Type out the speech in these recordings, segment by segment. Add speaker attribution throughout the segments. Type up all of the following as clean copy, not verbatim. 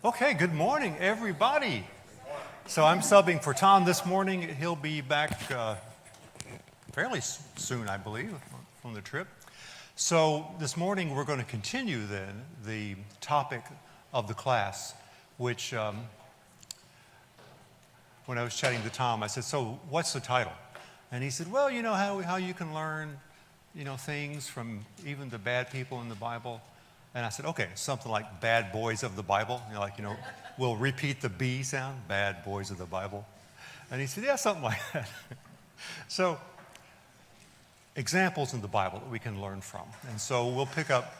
Speaker 1: Okay, good morning, everybody. So I'm subbing for Tom this morning. He'll be back fairly soon, I believe, from the trip. So this morning we're going to continue then the topic of the class, which when I was chatting to Tom, I said, so what's the title? And he said, well, you know how you can learn, things from even the bad people in the Bible. And I said, okay, something like bad boys of the Bible. We'll repeat the B sound, bad boys of the Bible. And he said, yeah, something like that. So examples in the Bible that we can learn from. And so we'll pick up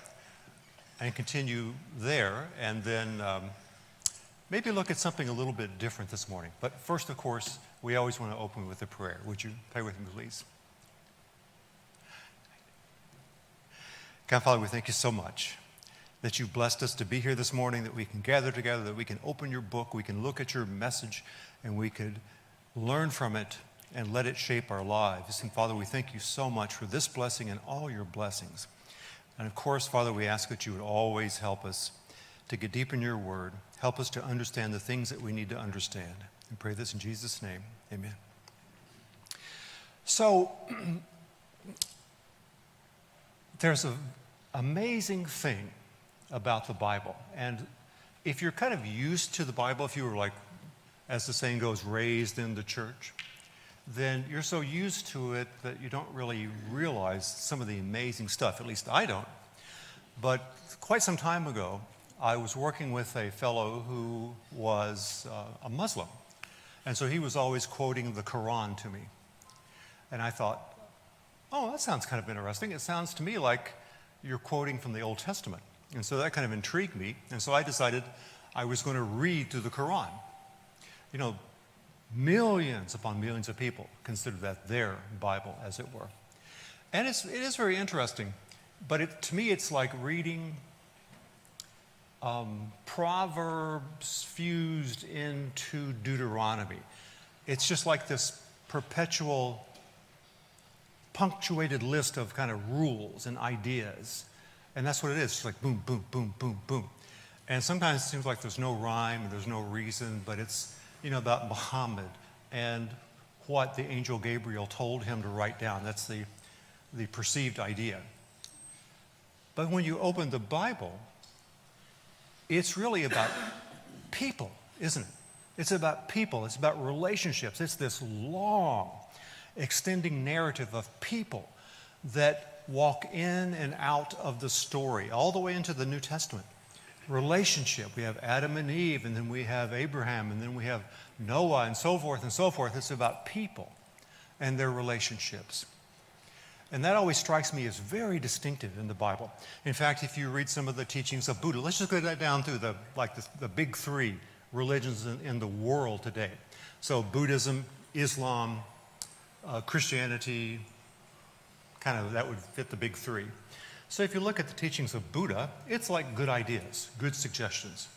Speaker 1: and continue there, and then maybe look at something a little bit different this morning. But first, of course, we always want to open with a prayer. Would you pray with me, please? God, Father, we thank you so much that you blessed us to be here this morning, that we can gather together, that we can open your book, we can look at your message, and we could learn from it and let it shape our lives. And Father, we thank you so much for this blessing and all your blessings. And of course, Father, we ask that you would always help us to get deep in your word, help us to understand the things that we need to understand. And pray this in Jesus' name, amen. So, there's an amazing thing about the Bible. And if you're kind of used to the Bible, if you were like, as the saying goes, raised in the church, then you're so used to it that you don't really realize some of the amazing stuff. At least I don't. But quite some time ago, I was working with a fellow who was a Muslim. And so he was always quoting the Quran to me. And I thought, oh, that sounds kind of interesting. It sounds to me like you're quoting from the Old Testament. And so that kind of intrigued me. And so I decided I was going to read through the Quran. Millions upon millions of people consider that their Bible, as it were. And it is very interesting. But to me, it's like reading Proverbs fused into Deuteronomy. It's just like this perpetual punctuated list of kind of rules and ideas. And that's what it is. It's like boom, boom, boom, boom, boom. And sometimes it seems like there's no rhyme and there's no reason, but it's, about Muhammad and what the angel Gabriel told him to write down. That's the perceived idea. But when you open the Bible, it's really about people, isn't it? It's about people. It's about relationships. It's this long, extending narrative of people that walk in and out of the story, all the way into the New Testament. Relationship. We have Adam and Eve, and then we have Abraham, and then we have Noah, and so forth and so forth. It's about people and their relationships. And that always strikes me as very distinctive in the Bible. In fact, if you read some of the teachings of Buddha, let's just go down through the big three religions in the world today. So Buddhism, Islam, Christianity, kind of that would fit the big three. So if you look at the teachings of Buddha, it's like good ideas, good suggestions.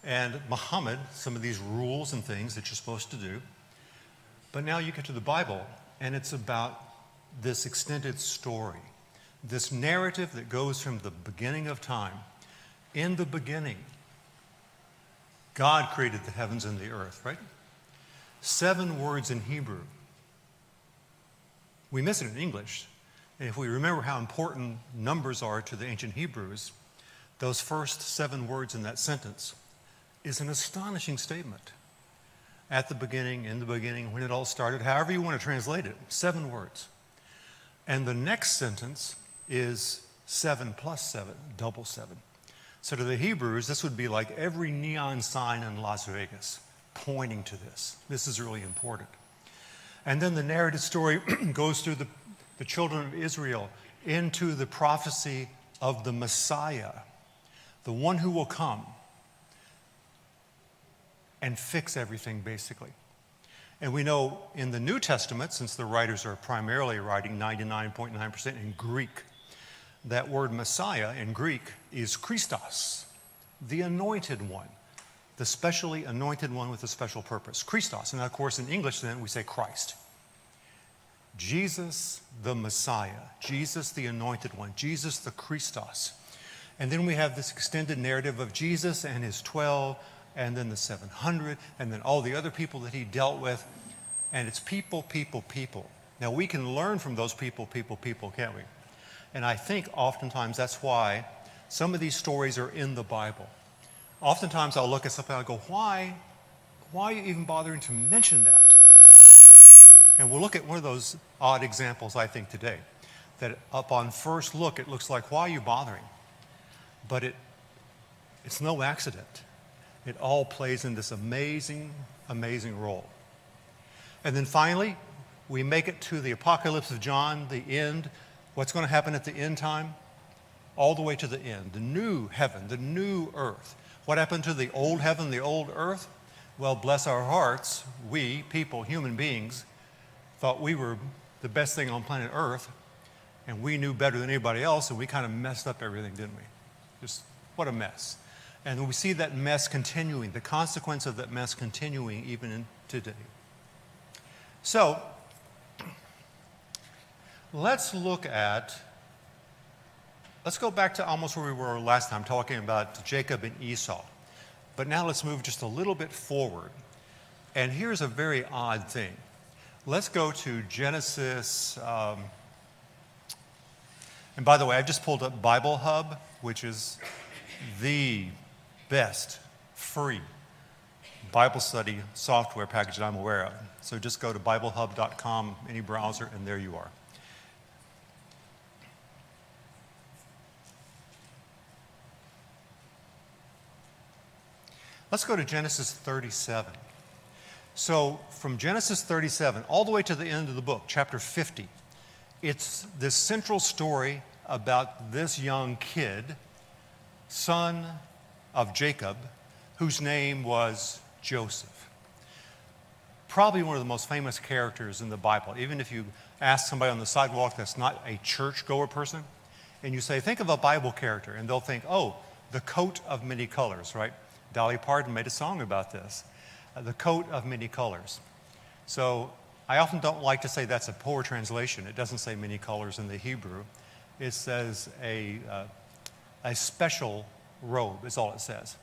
Speaker 1: And Muhammad, some of these rules and things that you're supposed to do. But now you get to the Bible, and it's about this extended story, this narrative that goes from the beginning of time. In the beginning, God created the heavens and the earth, right? 7 words in Hebrew. We miss it in English. And if we remember how important numbers are to the ancient Hebrews, those first 7 words in that sentence is an astonishing statement. At the beginning, in the beginning, when it all started, however you want to translate it, 7 words. And the next sentence is 7 plus 7, double 7. So to the Hebrews, this would be like every neon sign in Las Vegas pointing to this. This is really important. And then the narrative story goes through the children of Israel into the prophecy of the Messiah, the one who will come and fix everything, basically. And we know in the New Testament, since the writers are primarily writing 99.9% in Greek, that word Messiah in Greek is Christos, the anointed one, the specially anointed one with a special purpose. Christos. And of course, in English, then, we say Christ. Jesus the Messiah, Jesus the anointed one, Jesus the Christos. And then we have this extended narrative of Jesus and his 12, and then the 700, and then all the other people that he dealt with. And it's people, people, people. Now, we can learn from those people, people, people, can't we? And I think oftentimes that's why some of these stories are in the Bible. Oftentimes I'll look at something and I'll go, why are you even bothering to mention that? And we'll look at one of those odd examples, I think, today. That upon first look, it looks like, why are you bothering? But it's no accident. It all plays in this amazing, amazing role. And then finally, we make it to the apocalypse of John, the end. What's going to happen at the end time? All the way to the end. The new heaven, the new earth. What happened to the old heaven, the old earth? Well, bless our hearts, we, people, human beings, thought we were the best thing on planet Earth, and we knew better than anybody else, and we kind of messed up everything, didn't we? Just what a mess. And we see that mess continuing, the consequence of that mess continuing even in today. So, let's go back to almost where we were last time, talking about Jacob and Esau. But now let's move just a little bit forward. And here's a very odd thing. Let's go to Genesis. And by the way, I've just pulled up Bible Hub, which is the best free Bible study software package that I'm aware of. So just go to BibleHub.com, any browser, and there you are. Let's go to Genesis 37. So from Genesis 37 all the way to the end of the book, chapter 50, it's this central story about this young kid, son of Jacob, whose name was Joseph. Probably one of the most famous characters in the Bible. Even if you ask somebody on the sidewalk that's not a church-goer person, and you say, think of a Bible character, and they'll think, oh, the coat of many colors, right? Dolly Parton made a song about this, the coat of many colors. So I often don't like to say that's a poor translation. It doesn't say many colors in the Hebrew. It says a special robe is all it says.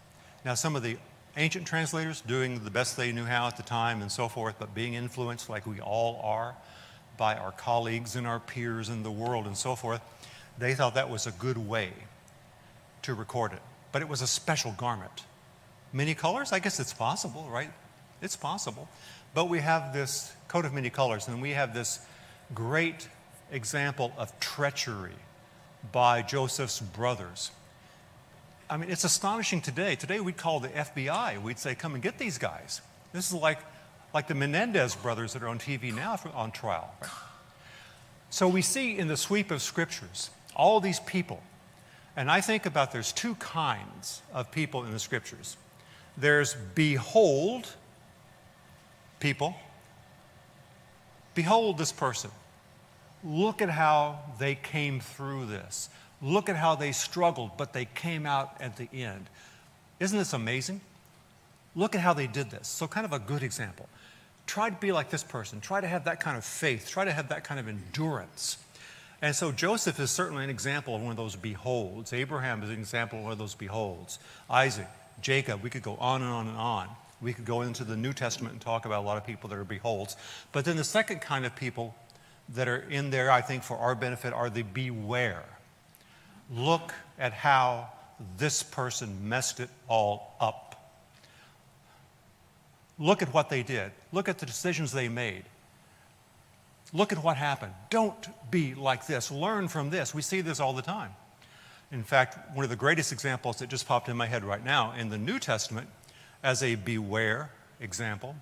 Speaker 1: Now, some of the ancient translators doing the best they knew how at the time and so forth, but being influenced like we all are by our colleagues and our peers in the world and so forth, they thought that was a good way to record it. But it was a special garment. Many colors? I guess it's possible, right? It's possible. But we have this coat of many colors, and we have this great example of treachery by Joseph's brothers. I mean, it's astonishing today. Today we'd call the FBI. We'd say, come and get these guys. This is like the Menendez brothers that are on TV now on trial. Right? So we see in the sweep of scriptures all these people. And I think about there's two kinds of people in the scriptures. There's behold people. Behold this person. Look at how they came through this. Look at how they struggled, but they came out at the end. Isn't this amazing? Look at how they did this. So kind of a good example. Try to be like this person. Try to have that kind of faith. Try to have that kind of endurance. And so Joseph is certainly an example of one of those beholds. Abraham is an example of one of those beholds. Isaac, Jacob, we could go on and on and on. We could go into the New Testament and talk about a lot of people that are beholds. But then the second kind of people that are in there, I think, for our benefit are the beware. Look at how this person messed it all up. Look at what they did. Look at the decisions they made. Look at what happened. Don't be like this. Learn from this. We see this all the time. In fact, one of the greatest examples that just popped in my head right now in the New Testament as a beware example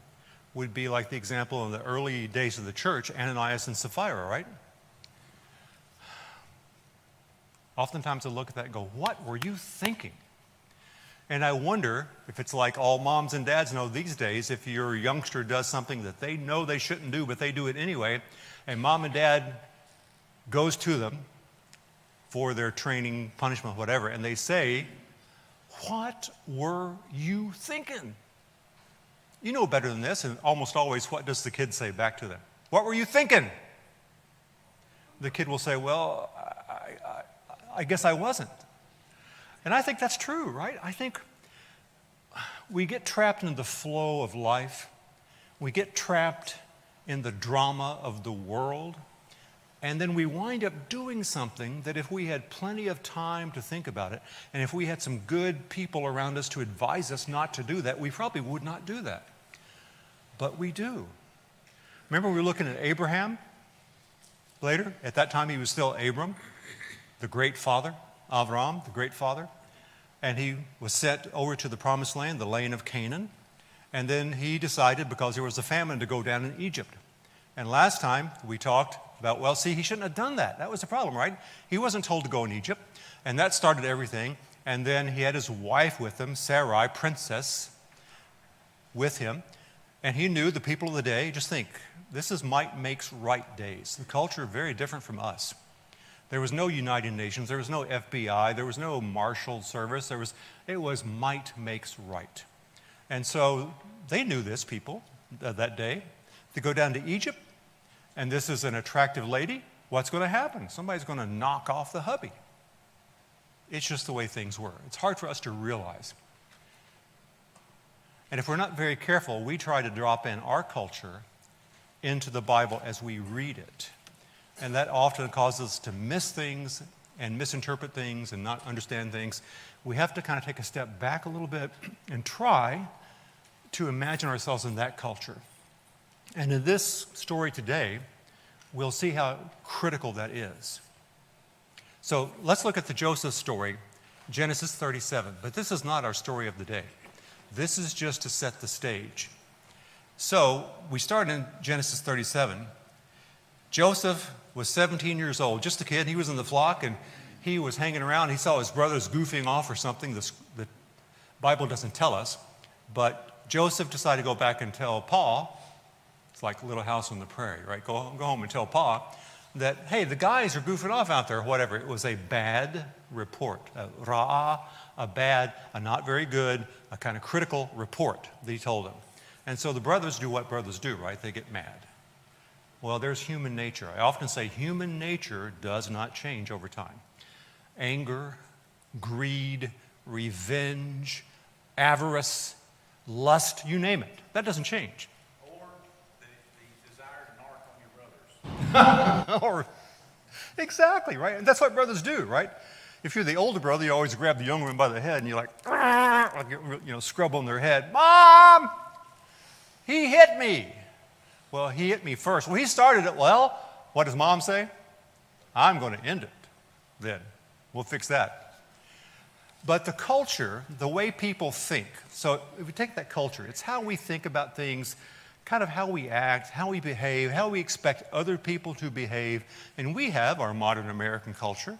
Speaker 1: would be like the example in the early days of the church, Ananias and Sapphira, right? Oftentimes I look at that and go, what were you thinking? And I wonder if it's like all moms and dads know these days, if your youngster does something that they know they shouldn't do, but they do it anyway, and mom and dad goes to them for their training, punishment, whatever, and they say, what were you thinking? You know better than this, and almost always, what does the kid say back to them? What were you thinking? The kid will say, well, I guess I wasn't. And I think that's true, right? I think we get trapped in the flow of life. We get trapped in the drama of the world. And then we wind up doing something that if we had plenty of time to think about it, and if we had some good people around us to advise us not to do that, we probably would not do that. But we do. Remember we were looking at Abraham later? At that time he was still Abram, the great father, Avram, the great father. And he was sent over to the promised land, the land of Canaan. And then he decided, because there was a famine, to go down in Egypt. And last time we talked about, well, see, he shouldn't have done that. That was the problem, right? He wasn't told to go in Egypt. And that started everything. And then he had his wife with him, Sarai, princess, with him. And he knew the people of the day. Just think, this is might makes right days. The culture very different from us. There was no United Nations. There was no FBI. There was no Marshal Service. It was might makes right. And so they knew this, people, that day. They go down to Egypt, and this is an attractive lady. What's going to happen? Somebody's going to knock off the hubby. It's just the way things were. It's hard for us to realize. And if we're not very careful, we try to drop in our culture into the Bible as we read it. And that often causes us to miss things and misinterpret things and not understand things. We have to kind of take a step back a little bit and try to imagine ourselves in that culture. And in this story today, we'll see how critical that is. So let's look at the Joseph story, Genesis 37. But this is not our story of the day. This is just to set the stage. So we start in Genesis 37. Joseph was 17 years old, just a kid. He was in the flock, and he was hanging around. He saw his brothers goofing off or something. The Bible doesn't tell us. But Joseph decided to go back and tell Pa. It's like Little House on the Prairie, right? Go home and tell Pa that, hey, the guys are goofing off out there, whatever. It was a bad report, a not very good, a kind of critical report that he told him. And so the brothers do what brothers do, right? They get mad. Well, there's human nature. I often say human nature does not change over time. Anger, greed, revenge, avarice, lust, you name it. That doesn't change.
Speaker 2: The desire to narc on your brothers.
Speaker 1: Or, exactly, right? And that's what brothers do, right? If you're the older brother, you always grab the younger one by the head and you're like scrub on their head. Mom, he hit me. Well, he hit me first. Well, he started it. Well, what does Mom say? I'm going to end it then. We'll fix that. But the culture, the way people think, so if we take that culture, it's how we think about things, kind of how we act, how we behave, how we expect other people to behave. And we have our modern American culture,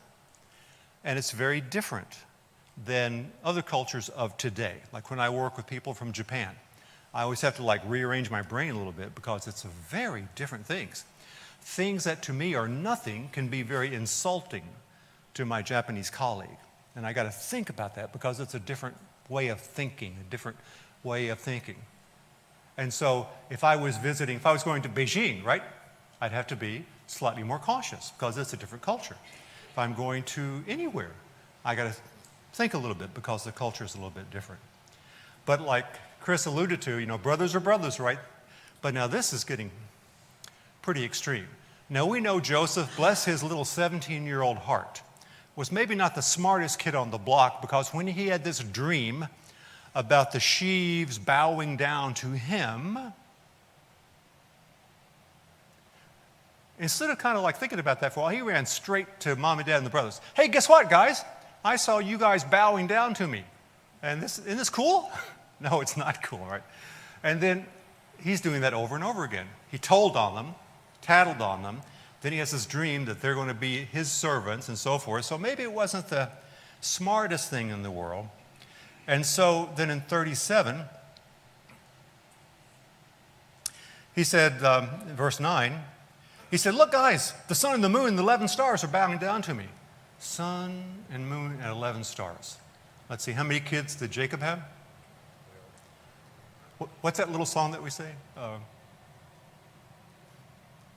Speaker 1: and it's very different than other cultures of today. Like when I work with people from Japan, I always have to rearrange my brain a little bit because it's very different things. Things that to me are nothing can be very insulting to my Japanese colleague. And I got to think about that because it's a different way of thinking, And so if I was going to Beijing, right, I'd have to be slightly more cautious because it's a different culture. If I'm going to anywhere, I got to think a little bit because the culture is a little bit different. But like Chris alluded to, brothers are brothers, right? But now this is getting pretty extreme. Now we know Joseph, bless his little 17-year-old heart, was maybe not the smartest kid on the block because when he had this dream about the sheaves bowing down to him, instead of kind of thinking about that for a while, he ran straight to Mom and Dad and the brothers. Hey, guess what, guys? I saw you guys bowing down to me. And isn't this cool? No, it's not cool, right? And then he's doing that over and over again. He told on them, tattled on them. Then he has this dream that they're going to be his servants and so forth. So maybe it wasn't the smartest thing in the world. And so then in 37, he said, verse 9, he said, look, guys, the sun and the moon and the 11 stars are bowing down to me. Sun and moon and 11 stars. Let's see, how many kids did Jacob have? What's that little song that we say?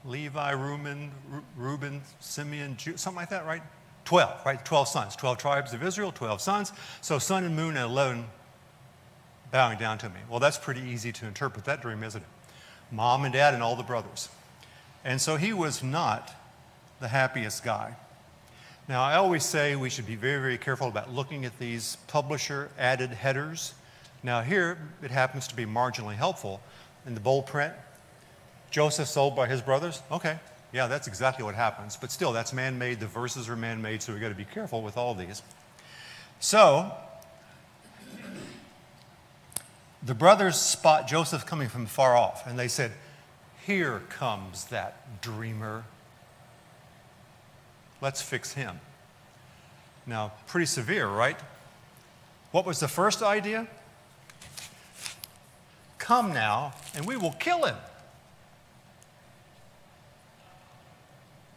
Speaker 1: Levi, Reuben, Simeon, Jude, something like that, right? 12, right? 12 sons, 12 tribes of Israel, 12 sons. So sun and moon and 11 bowing down to me. Well, that's pretty easy to interpret that dream, isn't it? Mom and dad and all the brothers. And so he was not the happiest guy. Now, I always say we should be very, very careful about looking at these publisher-added headers. Now, here it happens to be marginally helpful. In the bold print, Joseph sold by his brothers. Okay, yeah, that's exactly what happens. But still, that's man-made. The verses are man-made, so we've got to be careful with all these. So, the brothers spot Joseph coming from far off, and they said, "Here comes that dreamer. Let's fix him." Now, pretty severe, right? What was the first idea? Come now, and we will kill him.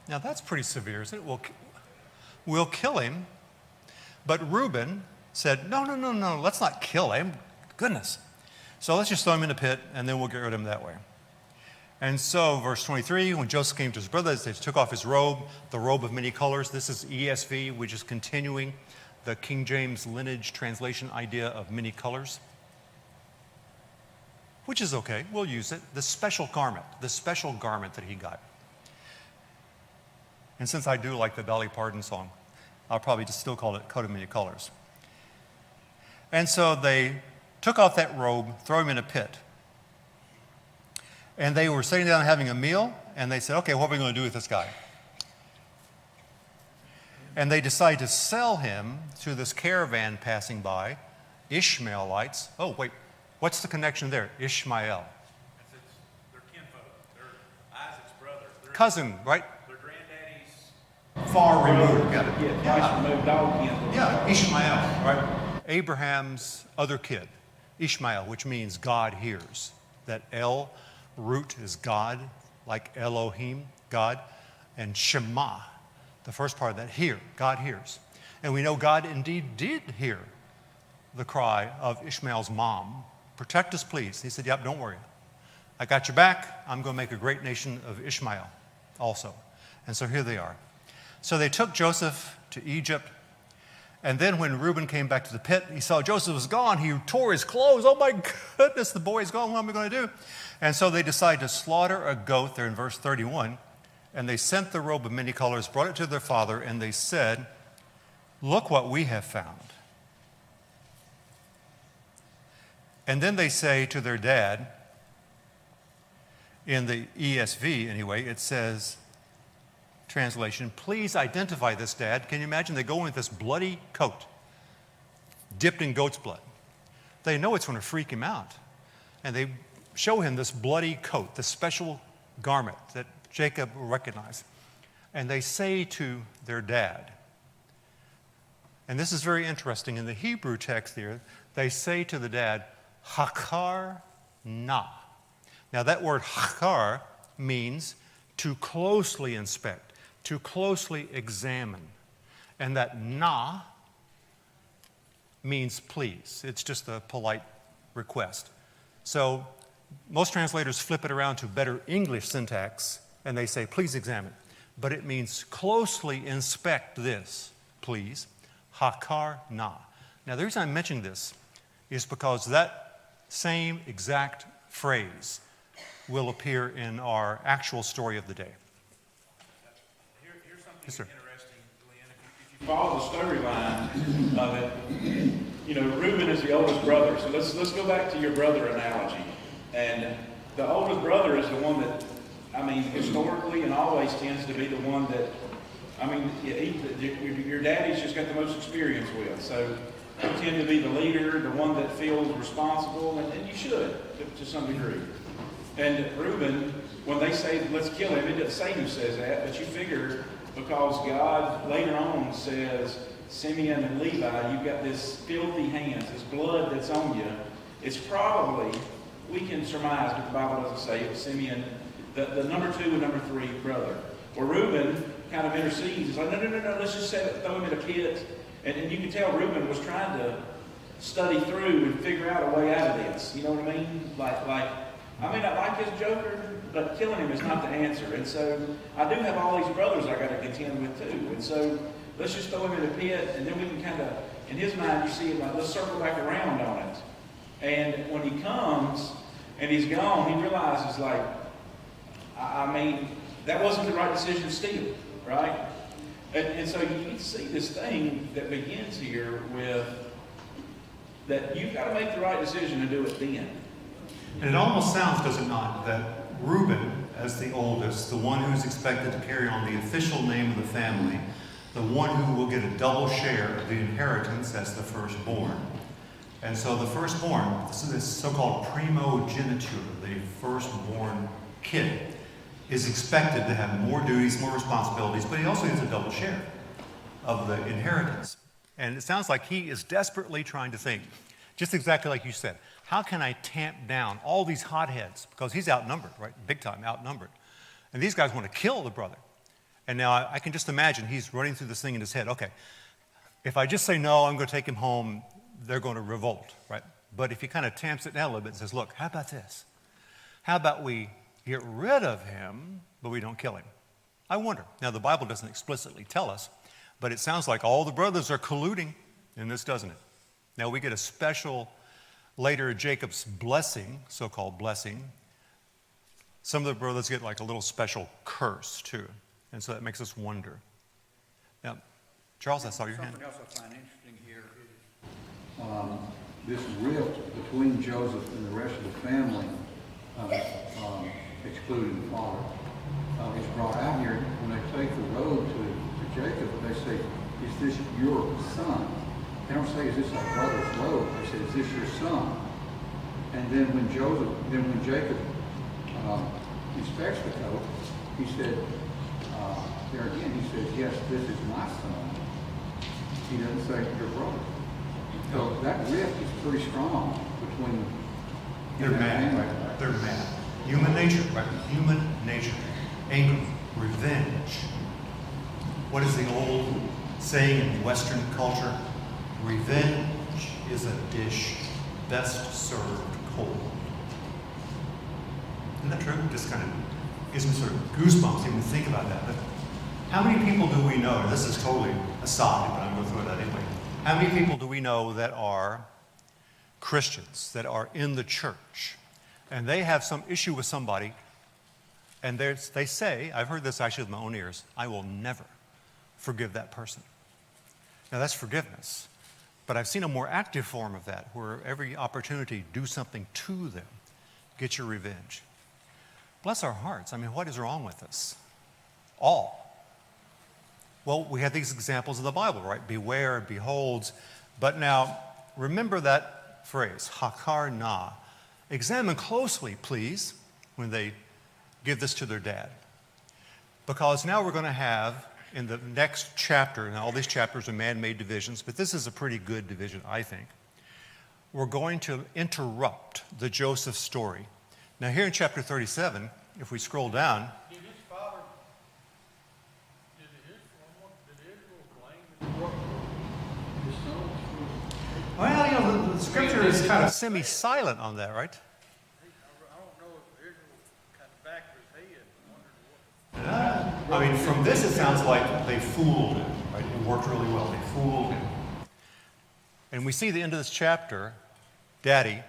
Speaker 1: Now, that's pretty severe, isn't it? We'll kill him. But Reuben said, no, let's not kill him. Goodness. So let's just throw him in the pit, and then we'll get rid of him that way. And so, verse 23, when Joseph came to his brothers, they took off his robe, the robe of many colors. This is ESV, which is continuing the King James lineage translation idea of many colors, which is okay. We'll use it. The special garment that he got. And since I do like the Dolly Parton song, I'll probably just still call it coat of many colors. And so they took off that robe, throw him in a pit. And they were sitting down having a meal, and they said, okay, what are we going to do with this guy? And they decide to sell him to this caravan passing by, Ishmaelites. Oh, wait, what's the connection there? Ishmael.
Speaker 2: They're kinfolk. They're Isaac's brother.
Speaker 1: Cousin, right?
Speaker 2: Their granddaddy's
Speaker 1: Far removed.
Speaker 2: twice removed dog kinfolk.
Speaker 1: Yeah, Ishmael, right? Abraham's other kid, Ishmael, which means God hears. That El root is God, like Elohim, God, and Shema, the first part of that, hear, God hears. And we know God indeed did hear the cry of Ishmael's mom, protect us, please. He said, yep, don't worry. I got your back. I'm going to make a great nation of Ishmael also. And so here they are. So they took Joseph to Egypt. And then when Reuben came back to the pit, he saw Joseph was gone. He tore his clothes. Oh my goodness, the boy's gone. What am I going to do? And so they decided to slaughter a goat there in verse 31. And they sent the robe of many colors, brought it to their father, and they said, look what we have found. And then they say to their dad, in the ESV anyway, it says, translation, please identify this, Dad. Can you imagine? They go in with this bloody coat, dipped in goat's blood. They know it's going to freak him out. And they show him this bloody coat, this special garment that Jacob will recognize. And they say to their dad, and this is very interesting, in the Hebrew text here, they say to the dad, Hakar na. Now that word hakar means to closely inspect, to closely examine. And that na means please. It's just a polite request. So most translators flip it around to better English syntax, and they say, please examine. But it means closely inspect this, please. Hakar na. Now, the reason I'm mentioning this is because that same exact phrase will appear in our actual story of the day.
Speaker 2: Here's something
Speaker 1: Yes, sir.
Speaker 2: interesting, Glenn. If you follow the storyline of it, you know, Reuben is the oldest brother. So let's go back to your brother analogy. And the oldest brother is the one that, I mean, historically and always tends to be the one that, I mean, your daddy's just got the most experience with. So you tend to be the leader, the one that feels responsible, and you should, to some degree. And Reuben, when they say, let's kill him, it doesn't say who says that, but you figure because God later on says, Simeon and Levi, you've got this filthy hands, this blood that's on you. It's probably, we can surmise, but the Bible doesn't say, it was Simeon, the number 2 and number 3 brother. Or Reuben kind of intercedes. It's like, no, let's just throw him in a pit. And you can tell Reuben was trying to study through and figure out a way out of this. You know what I mean? I mean, I like his joker, but killing him is not the answer. And so I do have all these brothers I got to contend with too. And so let's just throw him in a pit, and then we can kind of, in his mind, you see it like, let's circle back around on it. And when he comes and he's gone, he realizes, like, I mean, that wasn't the right decision to steal, right? And so you see this thing that begins here with that you've got to make the right decision and do it then.
Speaker 1: And it almost sounds, does it not, that Reuben, as the oldest, the one who's expected to carry on the official name of the family, the one who will get a double share of the inheritance as the firstborn. And so the firstborn, this so-called primogeniture, the firstborn kid, is expected to have more duties, more responsibilities, but he also gets a double share of the inheritance. And it sounds like he is desperately trying to think, just exactly like you said, how can I tamp down all these hotheads? Because he's outnumbered, right? Big time outnumbered. And these guys want to kill the brother. And now I can just imagine he's running through this thing in his head. Okay, if I just say no, I'm going to take him home, they're going to revolt, right? But if he kind of tamps it down a little bit and says, look, how about this? How about we get rid of him, but we don't kill him? I wonder. Now, the Bible doesn't explicitly tell us, but it sounds like all the brothers are colluding in this, doesn't it? Now, we get a special, later, Jacob's blessing, so-called blessing. Some of the brothers get like a little special curse, too. And so that makes us wonder. Now, Charles, I saw your hand.
Speaker 3: Something else I find interesting here is this rift between Joseph and the rest of the family, excluding the father, is brought out here. When they take the road to Jacob, they say, is this your son? They don't say, is this our brother's road? They say, is this your son? And then when Jacob inspects the coat, he said, there again, he says, yes, this is my son. He doesn't say your brother. So that rift is pretty strong between.
Speaker 1: They're mad, right? They're mad. Human nature, right? Human nature. Anger, revenge. What is the old saying in Western culture? Revenge is a dish best served cold. Isn't that true? Just kind of gives me sort of goosebumps even to think about that. But how many people do we know, and this is totally aside, but I'm going to throw that anyway. How many people do we know that are Christians, that are in the church, and they have some issue with somebody, and they say, I've heard this actually with my own ears, I will never forgive that person. Now that's forgiveness, but I've seen a more active form of that, where every opportunity, do something to them, get your revenge. Bless our hearts. I mean, what is wrong with us? All. Well, we have these examples of the Bible, right? Beware, beholds. But now, remember that phrase, hakar na. Examine closely, please, when they give this to their dad. Because now we're going to have, in the next chapter, and all these chapters are man-made divisions, but this is a pretty good division, I think. We're going to interrupt the Joseph story. Now here in chapter 37, if we scroll down, well, you know, the scripture is kind of semi-silent on that, right?
Speaker 4: I don't know if Israel kind of backed his head.
Speaker 1: I mean, from this it sounds like they fooled him, right? It worked really well. They fooled him. And we see the end of this chapter, Daddy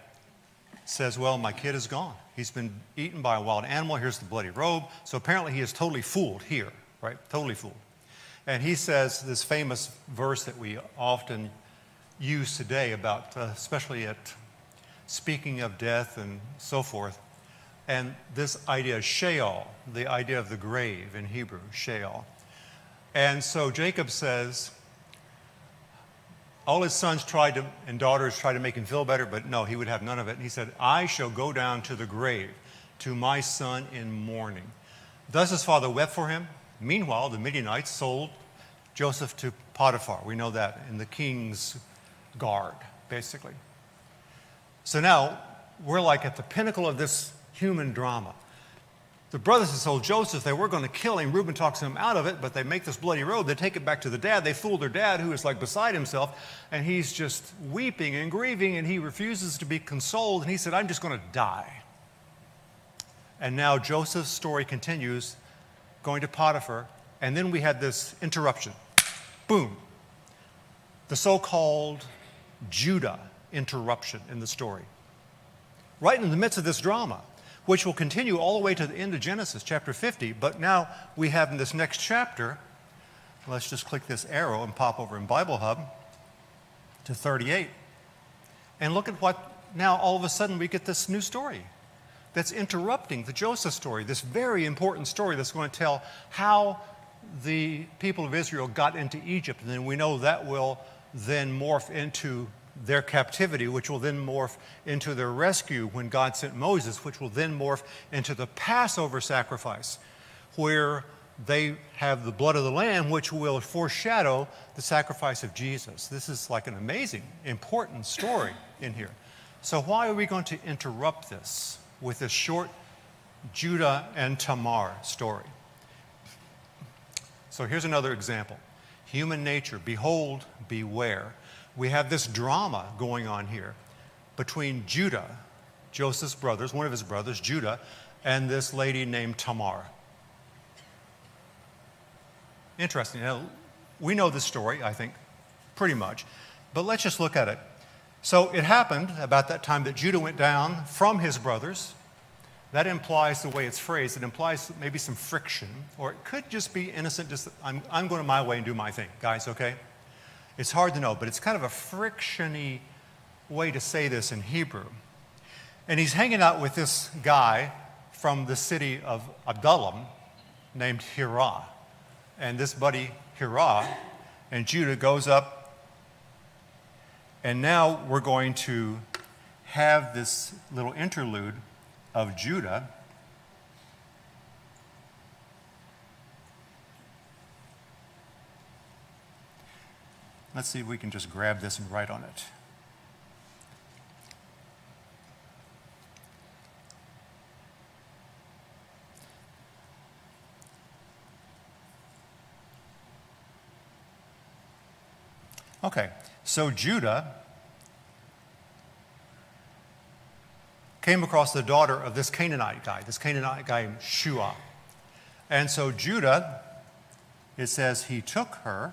Speaker 1: says, well, my kid is gone. He's been eaten by a wild animal. Here's the bloody robe. So apparently he is totally fooled here, right? Totally fooled. And he says this famous verse that we often use today about, especially at speaking of death and so forth. And this idea of Sheol, the idea of the grave in Hebrew, Sheol. And so Jacob says, all his sons and daughters tried to make him feel better, but no, he would have none of it. And he said, I shall go down to the grave, to my son in mourning. Thus his father wept for him. Meanwhile, the Midianites sold Joseph to Potiphar. We know that in the king's guard, basically. So now we're like at the pinnacle of this human drama. The brothers had sold Joseph. They were going to kill him. Reuben talks him out of it, but they make this bloody robe. They take it back to the dad. They fool their dad, who is like beside himself, and he's just weeping and grieving, and he refuses to be consoled, and he said, I'm just going to die. And now Joseph's story continues, going to Potiphar, and then we had this interruption. boom, the so-called Judah interruption in the story. Right in the midst of this drama, which will continue all the way to the end of Genesis, chapter 50. But now we have in this next chapter, let's just click this arrow and pop over in Bible Hub to 38. And look at what, now all of a sudden we get this new story that's interrupting the Joseph story, this very important story that's going to tell how the people of Israel got into Egypt. And then we know that will then morph into their captivity, which will then morph into their rescue when God sent Moses, which will then morph into the Passover sacrifice, where they have the blood of the Lamb, which will foreshadow the sacrifice of Jesus. This is like an amazing, important story in here. So why are we going to interrupt this with this short Judah and Tamar story? So here's another example. Human nature, behold, beware. We have this drama going on here between Judah, Joseph's brothers, one of his brothers, Judah, and this lady named Tamar. Interesting. Now, we know this story, I think, pretty much, but let's just look at it. So it happened about that time that Judah went down from his brothers. That implies, the way it's phrased, it implies maybe some friction, or it could just be innocent, just I'm going my way and do my thing. Guys, okay? It's hard to know, but it's kind of a frictiony way to say this in Hebrew. And he's hanging out with this guy from the city of Adullam named Hirah. And this buddy Hirah and Judah goes up, and now we're going to have this little interlude of Judah. Let's see if we can just grab this and write on it. Okay, so Judah came across the daughter of this Canaanite guy named Shua. And so Judah, it says he took her.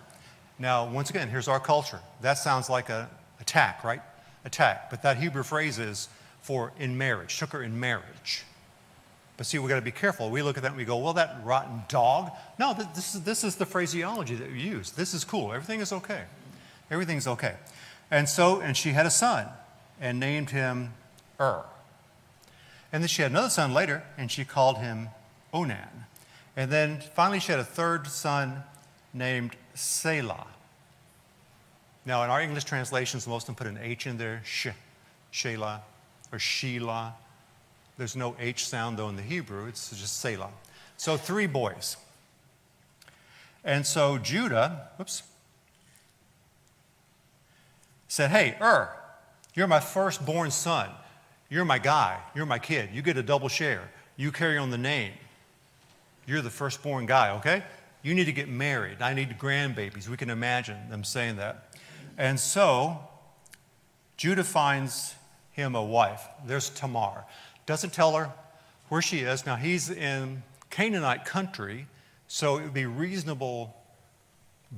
Speaker 1: Now, once again, here's our culture. That sounds like an attack, right? Attack. But that Hebrew phrase is for in marriage, took her in marriage. But see, we've got to be careful. We look at that and we go, well, that rotten dog. No, this is the phraseology that we use. This is cool. Everything is okay. Everything's okay. And she had a son and named him And then she had another son later, and she called him Onan. And then finally she had a third son named Selah. Now in our English translations, most of them put an H in there, Shelah or Shelah. There's no H sound though in the Hebrew, it's just Selah. So 3 boys. And so Judah, said, hey, you're my firstborn son. You're my guy. You're my kid. You get a double share. You carry on the name. You're the firstborn guy, okay? You need to get married. I need grandbabies. We can imagine them saying that. And so Judah finds him a wife. There's Tamar. Doesn't tell her where she is. Now, he's in Canaanite country, so it would be reasonable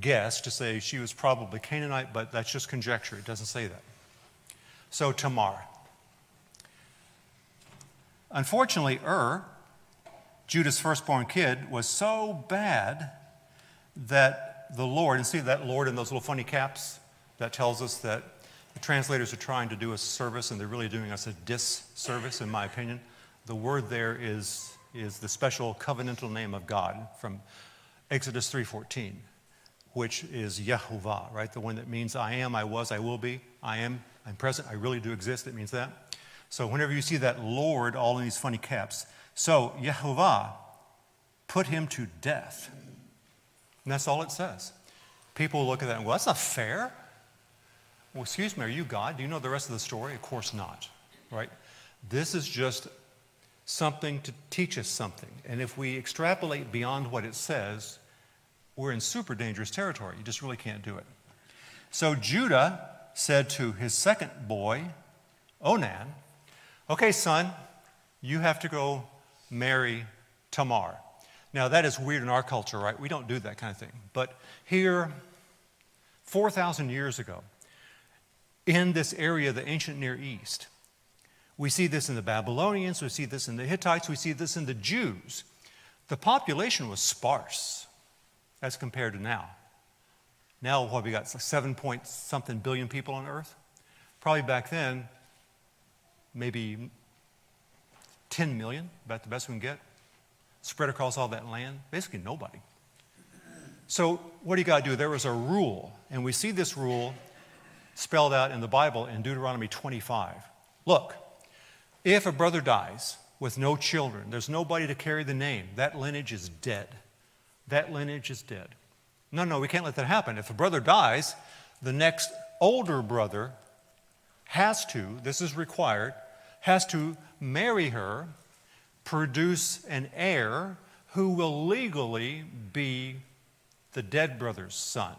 Speaker 1: guess to say she was probably Canaanite, but that's just conjecture. It doesn't say that. So Tamar. Unfortunately, Judah's firstborn kid, was so bad that the Lord, and see that Lord in those little funny caps, that tells us that the translators are trying to do us service and they're really doing us a disservice, in my opinion. The word there is the special covenantal name of God from Exodus 3:14, which is Yehovah, right? The one that means I am, I was, I will be, I am, I'm present, I really do exist. It means that. So whenever you see that Lord, all in these funny caps, so Yehovah put him to death. And that's all it says. People look at that and go, well, that's not fair. Well, excuse me, are you God? Do you know the rest of the story? Of course not, right? This is just something to teach us something. And if we extrapolate beyond what it says, we're in super dangerous territory. You just really can't do it. So Judah said to his second boy, Onan, okay, son, you have to go marry Tamar. Now, that is weird in our culture, right? We don't do that kind of thing. But here 4,000 years ago in this area of the ancient Near East. We see this in the Babylonians, we see this in the Hittites, we see this in the Jews. The population was sparse as compared to now. Now, what we got, it's like 7-point-something billion people on Earth? Probably back then, maybe 10 million, about the best we can get, spread across all that land. Basically nobody. So what do you got to do? There was a rule, and we see this rule spelled out in the Bible in Deuteronomy 25. Look, if a brother dies with no children, there's nobody to carry the name, that lineage is dead. That lineage is dead. No, we can't let that happen. If a brother dies, the next older brother has to, this is required, has to marry her, produce an heir who will legally be the dead brother's son.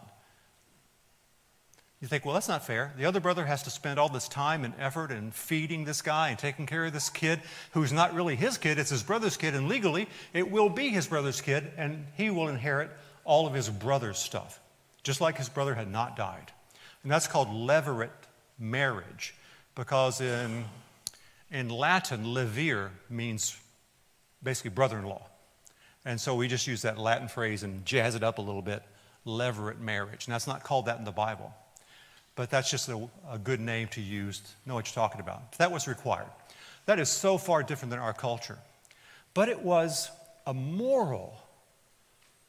Speaker 1: You think, well, that's not fair. The other brother has to spend all this time and effort and feeding this guy and taking care of this kid who's not really his kid, it's his brother's kid, and legally it will be his brother's kid, and he will inherit all of his brother's stuff, just like his brother had not died. And that's called levirate marriage, because in Latin, levir means basically brother-in-law. And so we just use that Latin phrase and jazz it up a little bit, levirate marriage. And that's not called that in the Bible. But that's just a good name to use, to know what you're talking about. That was required. That is so far different than our culture. But it was a moral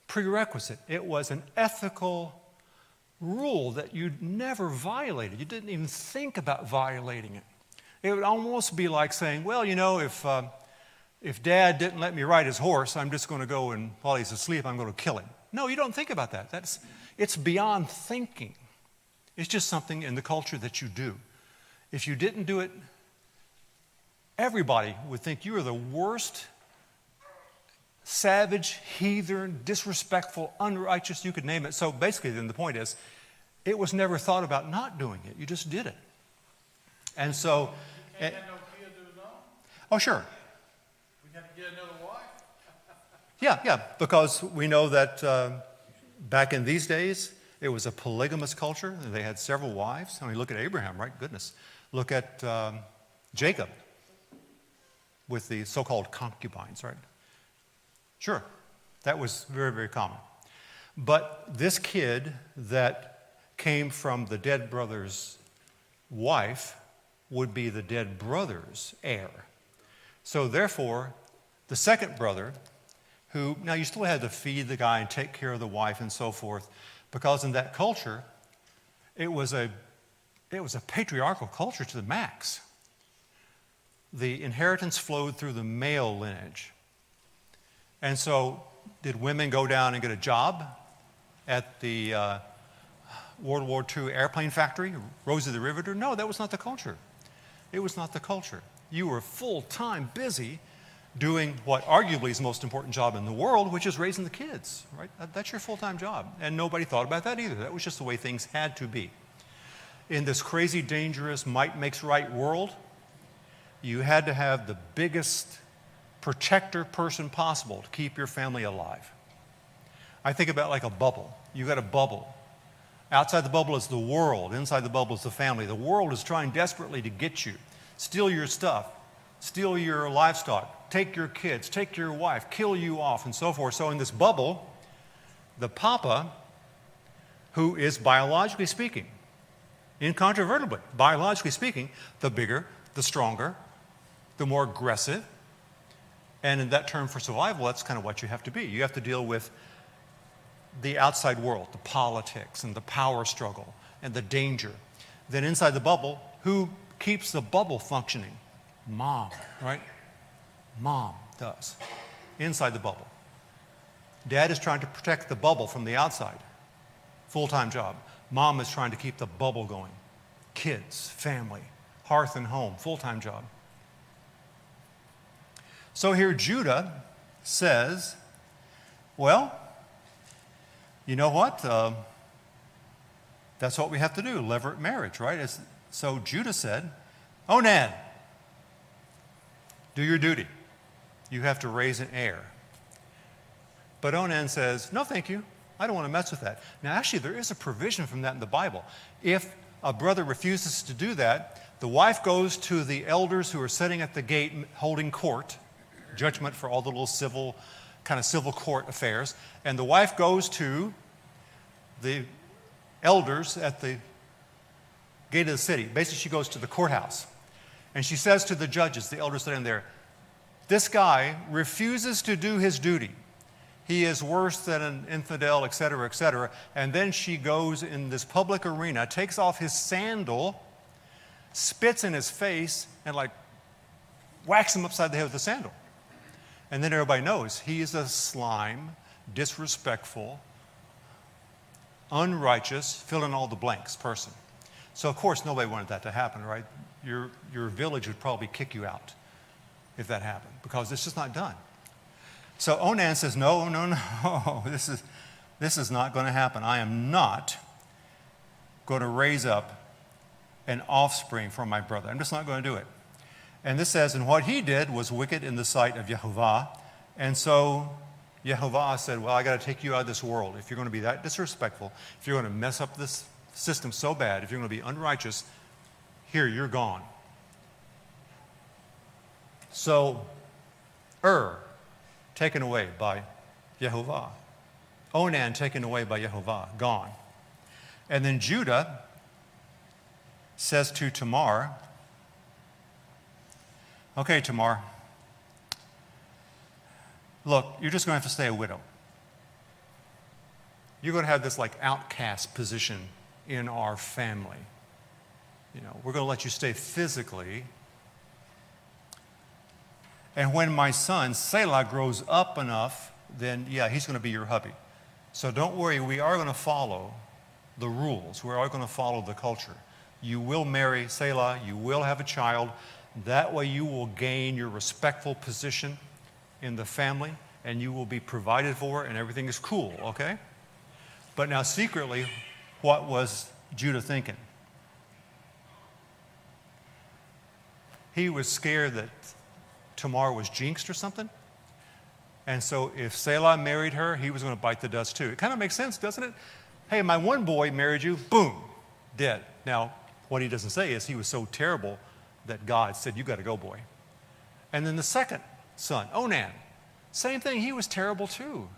Speaker 1: prerequisite. It was an ethical rule that you never violated. You didn't even think about violating it. It would almost be like saying, well, you know, if Dad didn't let me ride his horse, I'm just going to go and while he's asleep, I'm going to kill him. No, you don't think about that. It's beyond thinking. It's just something in the culture that you do. If you didn't do it, everybody would think you are the worst, savage, heathen, disrespectful, unrighteous, you could name it. So basically, then the point is, it was never thought about not doing it. You just did it. And so...
Speaker 4: You can't have no kids of his own?
Speaker 1: Oh, sure.
Speaker 4: We have to get another wife?
Speaker 1: Yeah, because we know that back in these days, it was a polygamous culture. They had several wives. I mean, look at Abraham, right? Goodness. Look at Jacob with the so-called concubines, right? Sure, that was very, very common. But this kid that came from the dead brother's wife would be the dead brother's heir. So therefore, the second brother, who, now you still had to feed the guy and take care of the wife and so forth, because in that culture, it was a patriarchal culture to the max. The inheritance flowed through the male lineage. And so, did women go down and get a job at the World War II airplane factory, Rosie the Riveter? No, that was not the culture. It was not the culture. You were full-time busy doing what arguably is the most important job in the world, which is raising the kids, right? That's your full-time job. And nobody thought about that either. That was just the way things had to be. In this crazy, dangerous, might makes right world, you had to have the biggest protector person possible to keep your family alive. I think about like a bubble. You got a bubble. Outside the bubble is the world. Inside the bubble is the family. The world is trying desperately to get you, steal your stuff, steal your livestock, take your kids, take your wife, kill you off, and so forth. So in this bubble, the papa, who is biologically speaking, incontrovertibly, biologically speaking, the bigger, the stronger, the more aggressive. And in that term for survival, that's kind of what you have to be. You have to deal with the outside world, the politics and the power struggle and the danger. Then inside the bubble, who keeps the bubble functioning? Mom, right? Mom does. Inside the bubble. Dad is trying to protect the bubble from the outside. Full-time job. Mom is trying to keep the bubble going. Kids, family, hearth and home, full-time job. So here Judah says, well, you know what? That's what we have to do, levirate marriage, right? So Judah said, Onan, do your duty. You have to raise an heir. But Onan says, no, thank you. I don't want to mess with that. Now, actually, there is a provision from that in the Bible. If a brother refuses to do that, the wife goes to the elders who are sitting at the gate holding court, judgment for all the little civil court affairs, and the wife goes to the elders at the gate of the city. Basically, she goes to the courthouse, and she says to the judges, the elders sitting there, this guy refuses to do his duty. He is worse than an infidel, etc., etc. And then she goes in this public arena, takes off his sandal, spits in his face, and like whacks him upside the head with the sandal. And then everybody knows he is a slime, disrespectful, unrighteous, fill in all the blanks person. So of course nobody wanted that to happen, right? Your village would probably kick you out if that happened, because it's just not done. So Onan says, no, this is not going to happen. I am not going to raise up an offspring for my brother. I'm just not going to do it. And this says, and what he did was wicked in the sight of Yehovah. And so Yehovah said, well, I got to take you out of this world. If you're going to be that disrespectful, if you're going to mess up this system so bad, if you're going to be unrighteous, here, you're gone. So, taken away by Yehovah. Onan taken away by Yehovah, gone. And then Judah says to Tamar, okay, Tamar, look, you're just going to have to stay a widow. You're going to have this like outcast position in our family. You know, we're going to let you stay physically. And when my son, Selah, grows up enough, then, yeah, he's going to be your hubby. So don't worry, we are going to follow the rules. We are going to follow the culture. You will marry Selah, you will have a child. That way you will gain your respectful position in the family, and you will be provided for, and everything is cool, okay? But now secretly, what was Judah thinking? He was scared that Tamar was jinxed or something. And so if Selah married her, he was going to bite the dust too. It kind of makes sense, doesn't it? Hey, my one boy married you, boom, dead. Now, what he doesn't say is he was so terrible that God said, you got to go, boy. And then the second son, Onan, same thing, he was terrible too.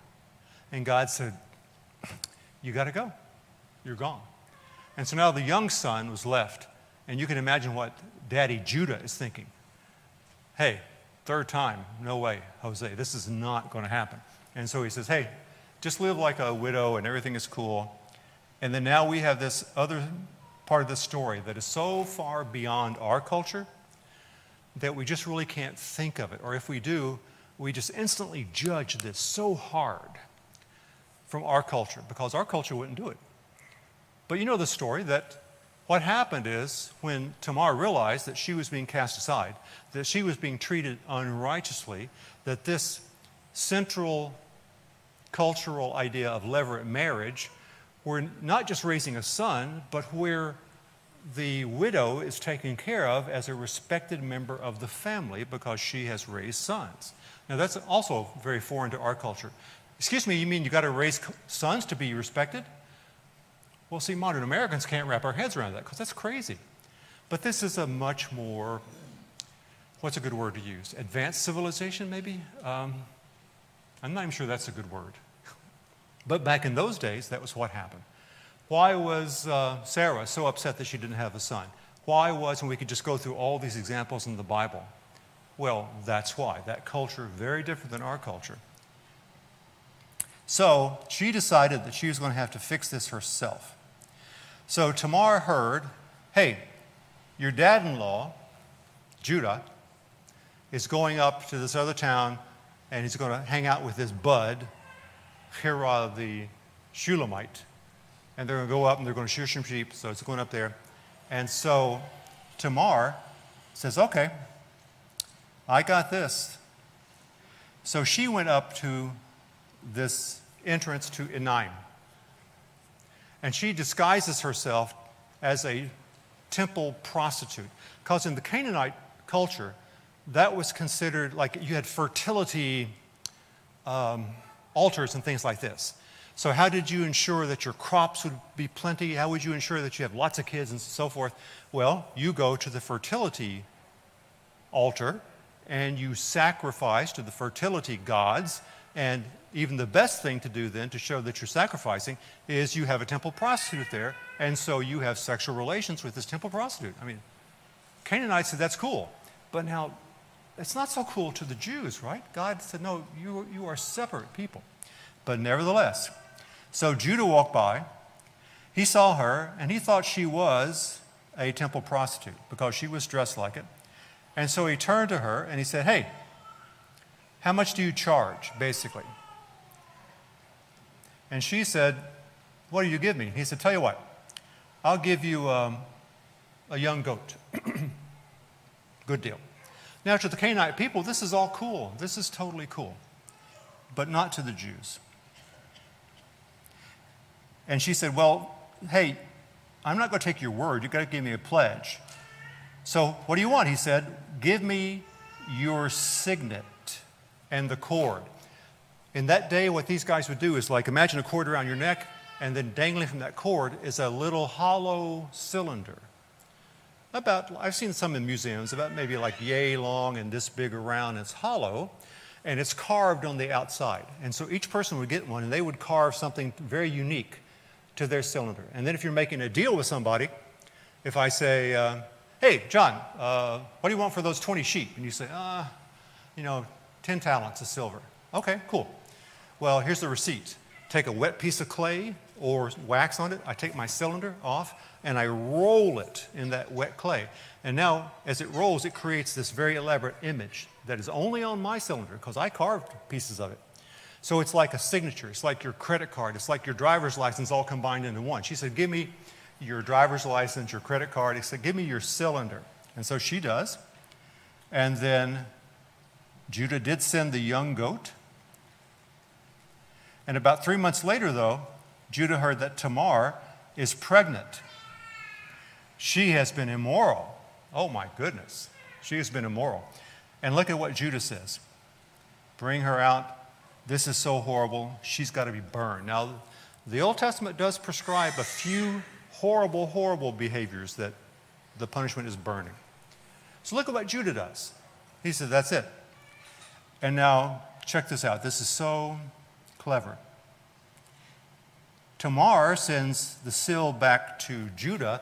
Speaker 1: And God said, you got to go. You're gone. And so now the young son was left. And you can imagine what Daddy Judah is thinking. Hey, third time, no way, Jose, this is not going to happen. And so he says, hey, just live like a widow and everything is cool. And then now we have this other part of the story that is so far beyond our culture that we just really can't think of it. Or if we do, we just instantly judge this so hard from our culture, because our culture wouldn't do it. But you know the story that what happened is when Tamar realized that she was being cast aside, that she was being treated unrighteously, that this central cultural idea of levirate marriage, where not just raising a son, but where the widow is taken care of as a respected member of the family because she has raised sons. Now that's also very foreign to our culture. Excuse me, you mean you got to raise sons to be respected? Well, see, modern Americans can't wrap our heads around that because that's crazy. But this is a much more, what's a good word to use? Advanced civilization, maybe? I'm not even sure that's a good word. But back in those days, that was what happened. Why was Sarah so upset that she didn't have a son? Why was, and we could just go through all these examples in the Bible. Well, that's why. That culture, very different than our culture. So she decided that she was going to have to fix this herself. So Tamar heard, hey, your dad-in-law, Judah, is going up to this other town, and he's going to hang out with this bud, Hira the Shulamite. And they're going to go up and they're going to shear some sheep, so it's going up there. And so Tamar says, okay, I got this. So she went up to this entrance to Enaim. And she disguises herself as a temple prostitute. Because in the Canaanite culture, that was considered like you had fertility altars and things like this. So how did you ensure that your crops would be plenty? How would you ensure that you have lots of kids and so forth? Well, you go to the fertility altar and you sacrifice to the fertility gods. And even the best thing to do then to show that you're sacrificing is you have a temple prostitute there. And so you have sexual relations with this temple prostitute. I mean, Canaanites said that's cool. But now, it's not so cool to the Jews, right? God said, no, you are separate people. But nevertheless, so Judah walked by, he saw her, and he thought she was a temple prostitute because she was dressed like it. And so he turned to her and he said, hey, how much do you charge, basically? And she said, what do you give me? He said, tell you what, I'll give you a young goat. Good deal. Now, to the Canaanite people, this is all cool. This is totally cool. But not to the Jews. And she said, well, hey, I'm not going to take your word. You've got to give me a pledge. So what do you want? He said, give me your signet and the cord. In that day, what these guys would do is like imagine a cord around your neck, and then dangling from that cord is a little hollow cylinder. I've seen some in museums, about maybe like yay long and this big around. It's hollow, and it's carved on the outside. And so each person would get one, and they would carve something very unique to their cylinder. And then if you're making a deal with somebody, if I say, hey, John, what do you want for those 20 sheep? And you say, 10 talents of silver. Okay, cool. Well, here's the receipt. Take a wet piece of clay or wax on it. I take my cylinder off, and I roll it in that wet clay. And now, as it rolls, it creates this very elaborate image that is only on my cylinder because I carved pieces of it. So it's like a signature. It's like your credit card. It's like your driver's license all combined into one. She said, give me your driver's license, your credit card. He said, give me your cylinder. And so she does. And then Judah did send the young goat. And about 3 months later, though, Judah heard that Tamar is pregnant. She has been immoral. Oh, my goodness. She has been immoral. And look at what Judah says. Bring her out. This is so horrible. She's got to be burned. Now, the Old Testament does prescribe a few horrible, horrible behaviors that the punishment is burning. So look at what Judah does. He said, that's it. And now, check this out. This is so clever. Tamar sends the seal back to Judah,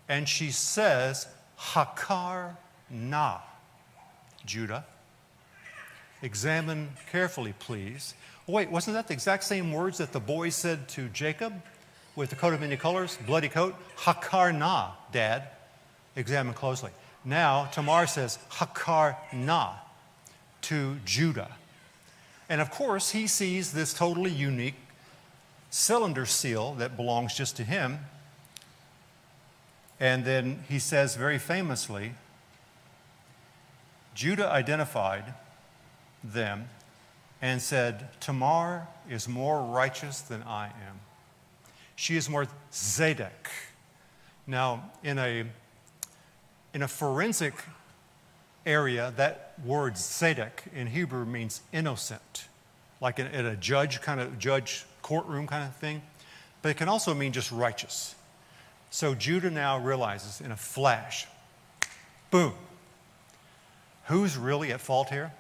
Speaker 1: and she says, Hakar na, Judah. Examine carefully, please. Oh, wait, wasn't that the exact same words that the boys said to Jacob with the coat of many colors, bloody coat? Hakar na, Dad. Examine closely. Now, Tamar says, Hakar na to Judah. And of course, he sees this totally unique cylinder seal that belongs just to him. And then he says very famously, Judah identified them and said, Tamar is more righteous than I am. She is more Zedek. Now, in a forensic area, that word Zedek in Hebrew means innocent, like in a judge courtroom kind of thing. But it can also mean just righteous. So Judah now realizes in a flash, boom, who's really at fault here?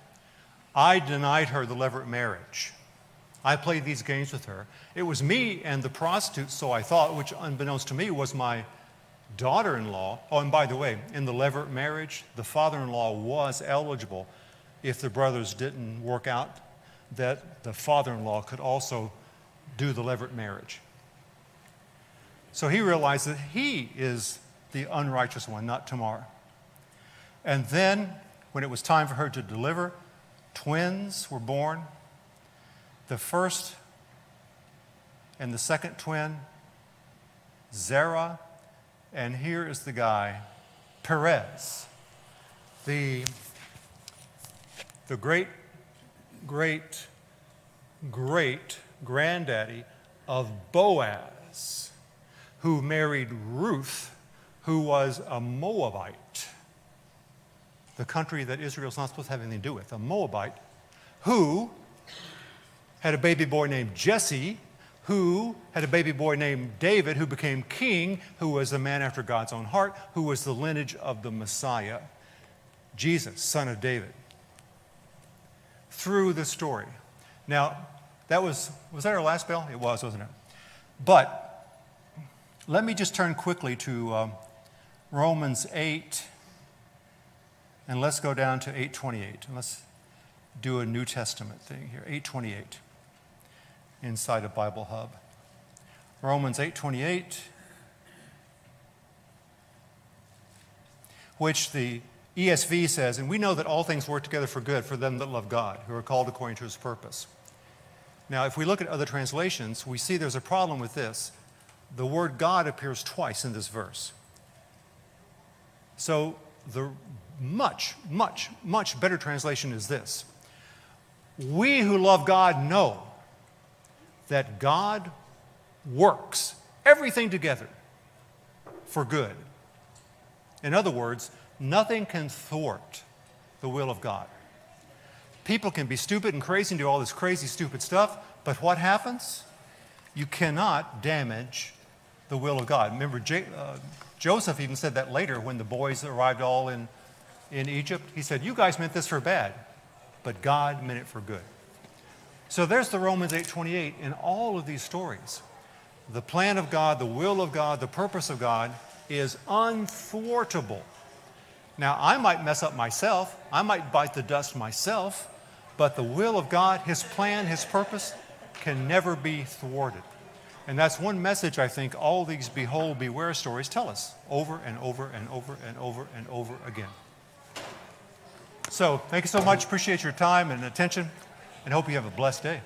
Speaker 1: I denied her the levirate marriage. I played these games with her. It was me and the prostitute, so I thought, which unbeknownst to me was my daughter-in-law. Oh, and by the way, in the levirate marriage, the father-in-law was eligible if the brothers didn't work out, that the father-in-law could also do the levirate marriage. So he realized that he is the unrighteous one, not Tamar. And then, when it was time for her to deliver, twins were born. The first and the second twin, Zerah, and here is the guy, Perez, the great granddaddy of Boaz, who married Ruth, who was a Moabite, the country that Israel's not supposed to have anything to do with, a Moabite, who had a baby boy named Jesse, who had a baby boy named David, who became king, who was a man after God's own heart, who was the lineage of the Messiah, Jesus, son of David, through the story. Now, was that our last bell? It was, wasn't it? But let me just turn quickly to Romans 8, and let's go down to 8:28. And let's do a New Testament thing here, 8:28, inside of Bible Hub. Romans 8:28, which the ESV says, and we know that all things work together for good for them that love God, who are called according to his purpose. Now, if we look at other translations, we see there's a problem with this. The word God appears twice in this verse. So the much, much, much better translation is this. We who love God know that God works everything together for good. In other words, nothing can thwart the will of God. People can be stupid and crazy and do all this crazy, stupid stuff, but what happens? You cannot damage the will of God. Remember, Joseph even said that later when the boys arrived all in Egypt. He said, you guys meant this for bad, but God meant it for good. So there's the Romans 8:28 in all of these stories. The plan of God, the will of God, the purpose of God is unthwartable. Now, I might mess up myself. I might bite the dust myself, but the will of God, his plan, his purpose can never be thwarted. And that's one message I think all these behold, beware stories tell us over and over and over and over and over again. So thank you so much. Appreciate your time and attention, and hope you have a blessed day.